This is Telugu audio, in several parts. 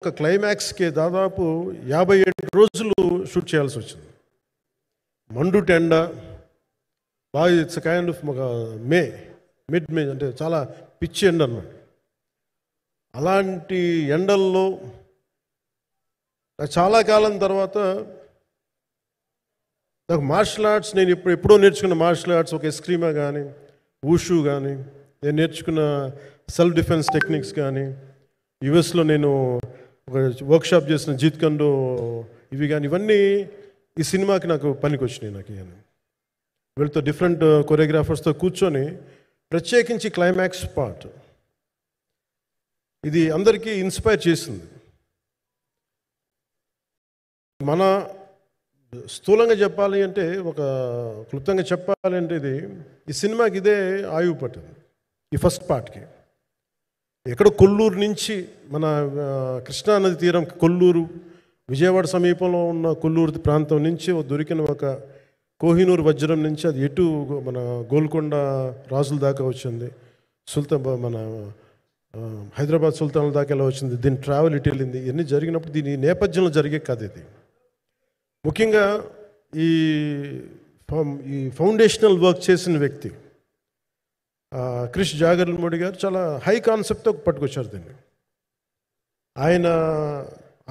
ఒక క్లైమాక్స్కి దాదాపు 57 రోజులు షూట్ చేయాల్సి వచ్చింది. మండు టెండ బాగా, ఇట్స్ కైండ్ ఆఫ్ ఒక మిడ్ మే, అంటే చాలా పిచ్చి ఎండ అన్నమాట. అలాంటి ఎండల్లో చాలా కాలం తర్వాత నాకు మార్షల్ ఆర్ట్స్, నేను ఎప్పుడో నేర్చుకున్న మార్షల్ ఆర్ట్స్, ఒక ఎస్క్రీమా కానీ, ఊషు కానీ, నేను నేర్చుకున్న సెల్ఫ్ డిఫెన్స్ టెక్నిక్స్ కానీ, యుఎస్లో నేను ఒక వర్క్షాప్ చేసిన జీత్ కండో ఇవి కానీ, ఇవన్నీ ఈ సినిమాకి నాకు పనికి వచ్చినాయి. నాకు ఇవన్నీ వీళ్ళతో డిఫరెంట్ కొరియోగ్రాఫర్స్తో కూర్చొని ప్రత్యేకించి క్లైమాక్స్ పార్ట్ ఇది అందరికీ ఇన్స్పైర్ చేసింది. మన స్థూలంగా చెప్పాలి అంటే, ఒక క్లుప్తంగా చెప్పాలి అంటే, ఈ సినిమాకి ఇదే ఆయువు పట్టింది. ఈ ఫస్ట్ పార్ట్కి ఎక్కడో కొల్లూరు నుంచి, మన కృష్ణానది తీరం కొల్లూరు, విజయవాడ సమీపంలో ఉన్న కొల్లూరు ప్రాంతం నుంచి దొరికిన ఒక కోహినూరు వజ్రం నుంచి అది ఎటు మన గోల్కొండ రాజుల దాకా వచ్చింది, మన హైదరాబాద్ సుల్తాన్ల దాకా ఎలా వచ్చింది, దీని ట్రావెల్ ఇటు వెళ్ళింది. ఇవన్నీ జరిగినప్పుడు దీని నేపథ్యంలో జరిగే కథ ఇది. ముఖ్యంగా ఈ ఫౌండేషనల్ వర్క్ చేసిన వ్యక్తి క్రిష్ జాగర్లమూడి గారు చాలా హై కాన్సెప్ట్తో పట్టుకొచ్చారు దీన్ని.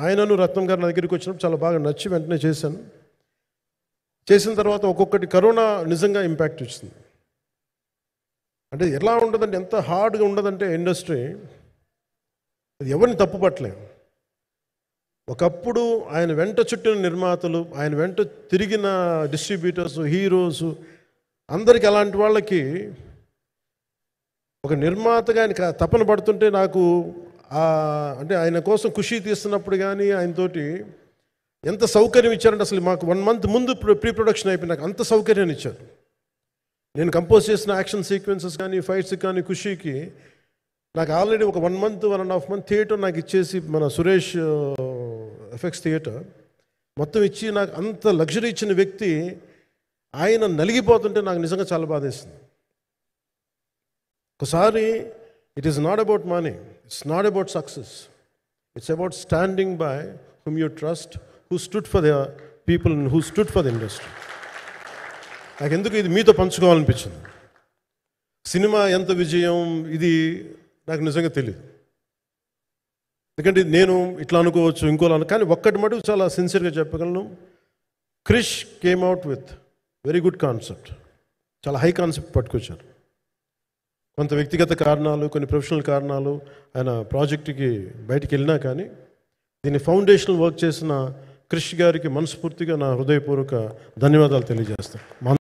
ఆయనను రత్నం గారు నా దగ్గరికి వచ్చినప్పుడు చాలా బాగా నచ్చి వెంటనే చేశాను. చేసిన తర్వాత ఒక్కొక్కటి కరోనా నిజంగా ఇంపాక్ట్ వచ్చింది. అంటే ఎలా ఉండదంటే, ఎంత హార్డ్గా ఉండదంటే ఇండస్ట్రీ, ఎవరిని తప్పు పట్టలేము. ఒకప్పుడు ఆయన వెంట చుట్టిన నిర్మాతలు, ఆయన వెంట తిరిగిన డిస్ట్రిబ్యూటర్స్, హీరోస్, అందరికి అలాంటి వాళ్ళకి ఒక నిర్మాతగా ఆయన తపన పడుతుంటే నాకు అంటే ఆయన కోసం ఖుషి తీస్తున్నప్పుడు కానీ ఆయనతోటి ఎంత సౌకర్యం ఇచ్చారంటే, అసలు మాకు 1 month ముందు ప్రీ ప్రొడక్షన్ అయిపోయి నాకు అంత సౌకర్యాన్ని ఇచ్చారు. నేను కంపోజ్ చేసిన యాక్షన్ సీక్వెన్సెస్ కానీ, ఫైట్స్ కానీ, ఖుషీకి నాకు ఆల్రెడీ ఒక 1 month 1.5 month థియేటర్ నాకు ఇచ్చేసి, మన సురేష్ ఎఫెక్ట్స్ థియేటర్ మొత్తం ఇచ్చి నాకు అంత లగ్జరీ ఇచ్చిన వ్యక్తి ఆయన నలిగిపోతుంటే నాకు నిజంగా చాలా బాధేస్తుంది. ఒకసారి it is not about money, it's not about success, it's about standing by hmm you trust, who stood for the people, who stood for the industry. నాకు ఎందుకు ఇది మీతో పంచుకోవాలనిపించింది. సినిమా ఎంత విజయం ఇది నాకు నిజంగా తెలియదు, ఎందుకంటే నేను ఇట్లా అనుకోవచ్చు, ఇంకోలా కానీ ఒక్కటి మటుకు చాలా సిన్సియర్గా చెప్పగలను. Krish came out with very good concept, చాలా హై కాన్సెప్ట్ పట్టుకొచ్చారు. కొంత వ్యక్తిగత కారణాలు, కొన్ని ప్రొఫెషనల్ కారణాలు ఆయన ప్రాజెక్టుకి బయటికి వెళ్ళినా కానీ, దీన్ని ఫౌండేషనల్ వర్క్ చేసిన క్రిష్ గారికి మనస్ఫూర్తిగా నా హృదయపూర్వక ధన్యవాదాలు తెలియజేస్తాను.